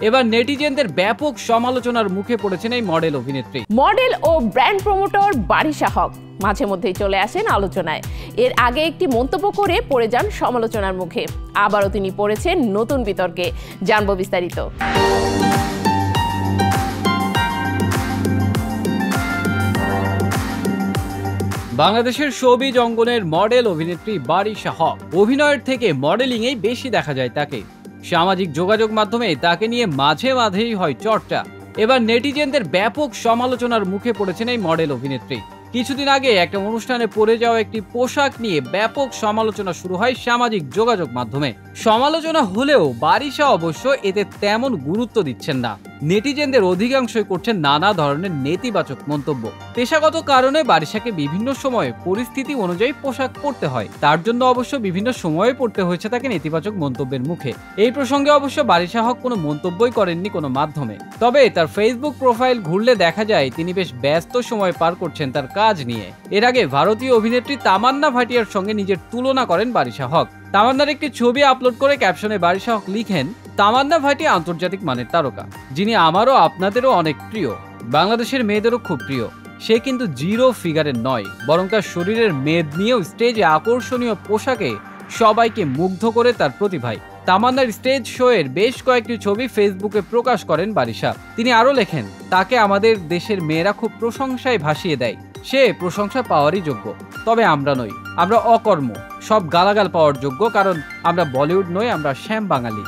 এবার নেটিজেনদের ব্যাপক সমালোচনার মুখে পড়েছেন এই মডেল অভিনেত্রী। মডেল ও ব্র্যান্ড প্রমোটর বারিশা হক মাঝে মধ্যেই চলে আসেন আলোচনায়। এর আগে একটি মন্তব্য করে পড়ে যান সমালোচনার মুখে। আবারও তিনি পড়েছেন নতুন বিতর্কে। জানবো বিস্তারিত। বাংলাদেশের শোবিজ অঙ্গনের মডেল অভিনেত্রী বারিশা হক। অভিনয়ের থেকে মডেলিংয়েই বেশি দেখা যায় তাকে। সামাজিক যোগাযোগ মাধ্যমে তাকে নিয়ে মাঝে মাঝেই হয় চর্চা। এবার নেটিজেনদের ব্যাপক সমালোচনার মুখে পড়েছেন এই মডেল অভিনেত্রী। কিছুদিন আগে একটা অনুষ্ঠানে পরে যাওয়া একটি পোশাক নিয়ে ব্যাপক সমালোচনা শুরু হয় সামাজিক যোগাযোগ মাধ্যমে। সমালোচনা হলেও বারিশা অবশ্য এতে তেমন গুরুত্ব দিচ্ছেন না। নেটিজেনদের অধিকাংশই করছেন নানা ধরনের নেতিবাচক মন্তব্য। পেশাগত কারণে বারিশাকে বিভিন্ন সময়ে পরিস্থিতি অনুযায়ী পোশাক পরতে হয়। তার জন্য অবশ্য বিভিন্ন সময়ে পড়তে হয়েছে তাকে নেতিবাচক মন্তব্যের মুখে। এই প্রসঙ্গে অবশ্য বারিশা হক কোনো মন্তব্যই করেননি কোনো মাধ্যমে। তবে তার ফেসবুক প্রোফাইল ঘুরলে দেখা যায় তিনি বেশ ব্যস্ত সময় পার করছেন তার কাজ নিয়ে। এর আগে ভারতীয় অভিনেত্রী তামান্না ভাটিয়ার সঙ্গে নিজের তুলনা করেন বারিশা হক। তামান্নার একটি ছবি আপলোড করে ক্যাপশনে বারিশা হক লিখেন, তামান্না ভাটিয়া আন্তর্জাতিক মানের তারকা, যিনি আমারও আপনাদেরও অনেক প্রিয়, বাংলাদেশের মেয়েদেরও খুব প্রিয়। সে কিন্তু জিরো ফিগারের নয়, বরং তার শরীরের মেদ নিয়েও স্টেজে আকর্ষণীয় পোশাকে সবাইকে মুগ্ধ করে তার প্রতিভায়। তামান্নার স্টেজ শো এর বেশ কয়েকটি ছবি ফেসবুকে প্রকাশ করেন বারিশা। তিনি আরও লেখেন, তাকে আমাদের দেশের মেয়েরা খুব প্রশংসায় ভাসিয়ে দেয়। সে প্রশংসা পাওয়ারই যোগ্য, তবে আমরা নই, আমরা অকর্ম, সব গালাগাল পাওয়ার যোগ্য, কারণ আমরা বলিউড নই, আমরা শ্যাম বাঙালি।